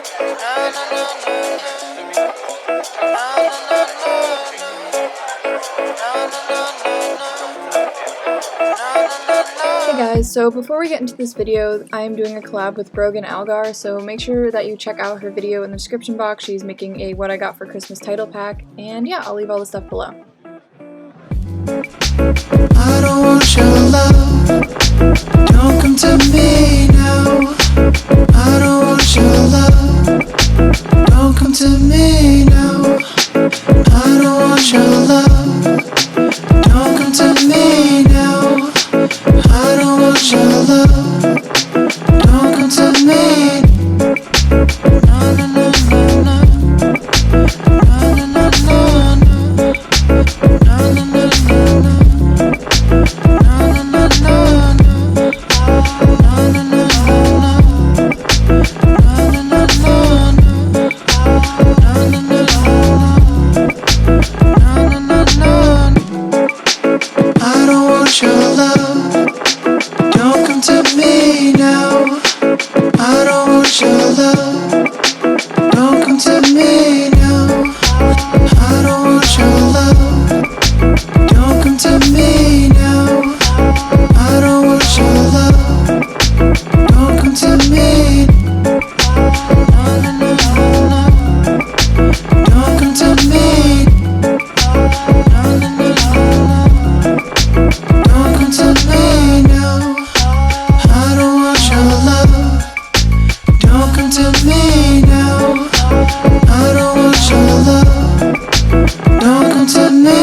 Hey guys, so before we get into this video, I am doing a collab with Brogan Algar, so make sure that you check out her video in the description box. She's making a What I Got for Christmas title pack, and yeah, I'll leave all the stuff below. I don't want your love, don't come to me now. I don't want your love, don't come to me now. I don't want your love, don't come to me now. I don't want your love, don't come to me. No, no, no, no, no. No, no, no, no, no. No, no, no, no, no. I don't want your love, don't come to me now. I don't want your love, don't come to me now. I don't want your love, don't come to me now. I don't want your love, don't come to me. No, no, no, no, no. Don't come to me. No, no, no, no, no. Don't come to me now. I don't want your love. Don't come to me now. I don't want your love. Don't come to me.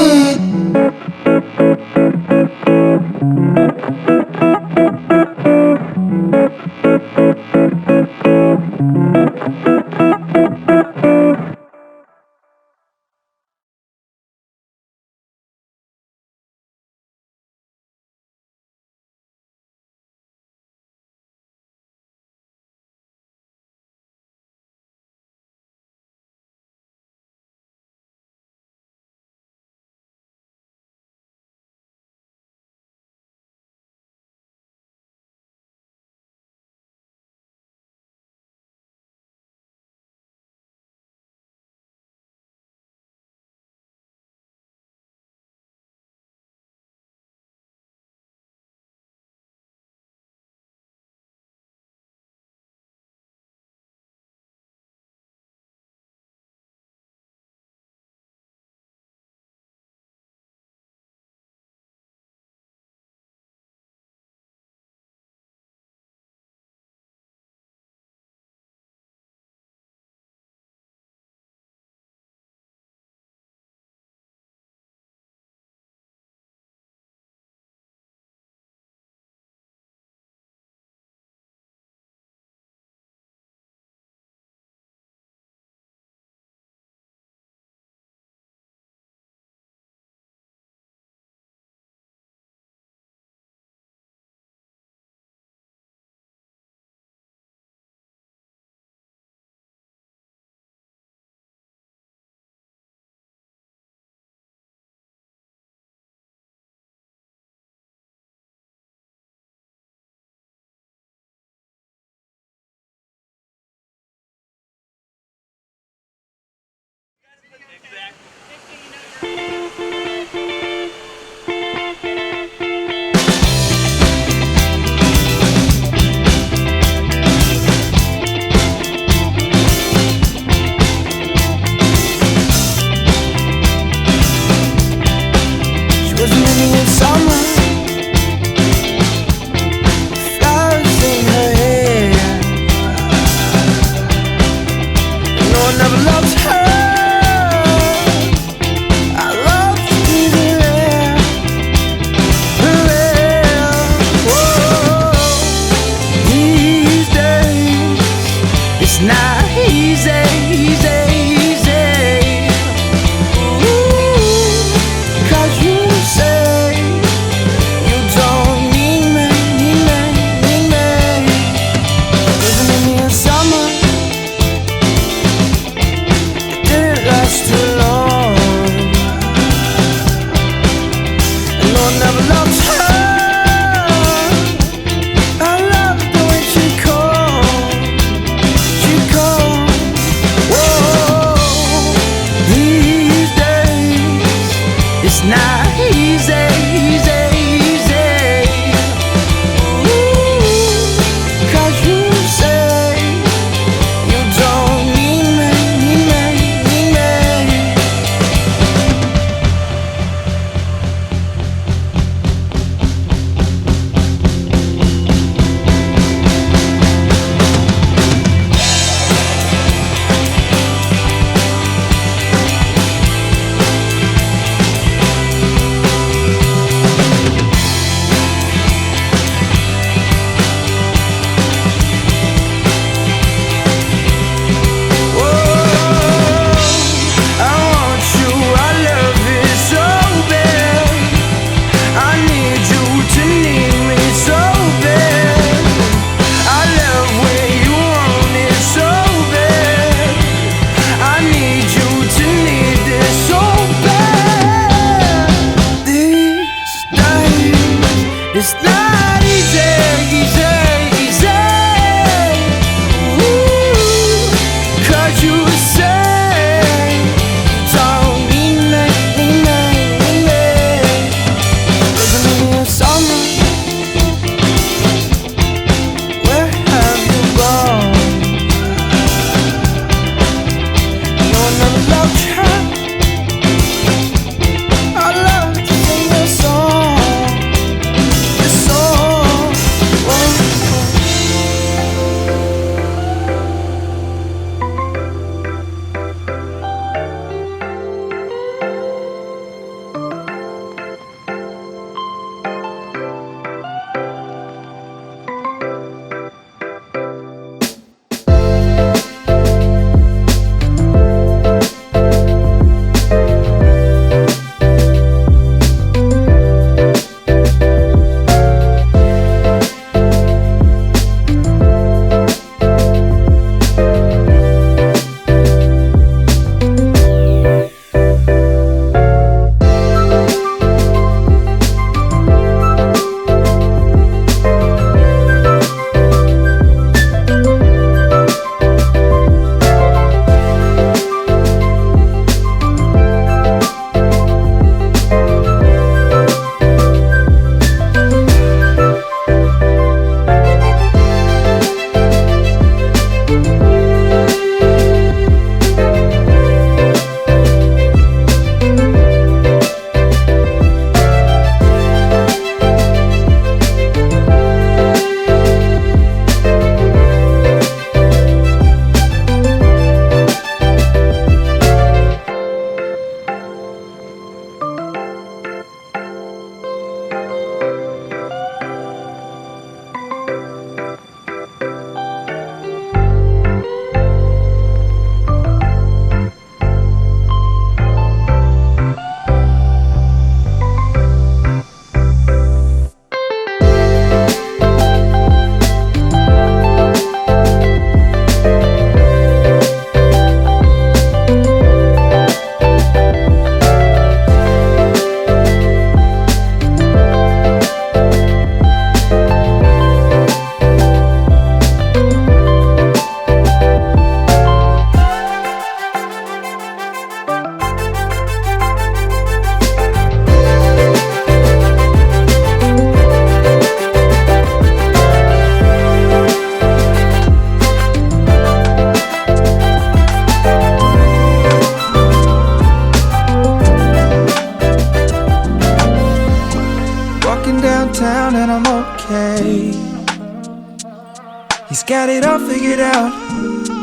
got it all figured out.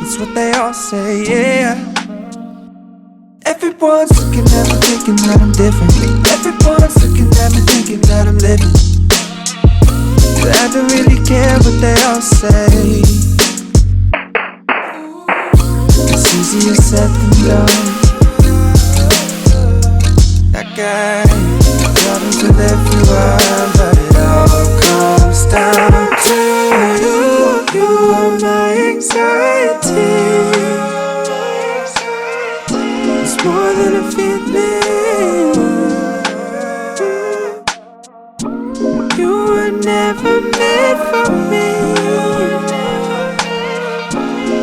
It's what they all say, yeah. Everyone's looking at me thinking that I'm different. Everyone's looking at me thinking that I'm living. But I don't really care what they all say. It's easier said than done. That guy trying to live through one, but it all comes down to you. You are my anxiety. It's more than a feeling. You were never meant for me,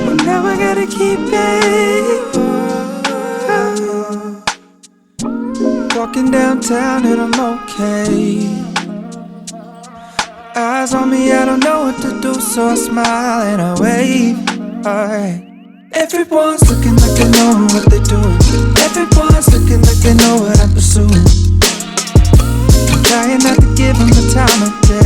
but now I gotta keep it. Walking downtown and I'm okay. Eyes on me, I don't know what to do, so I smile and I wave. Alright. Everyone's looking like they know what they're doing. Everyone's looking like they know what I'm pursuing. I'm trying not to give them the time of day.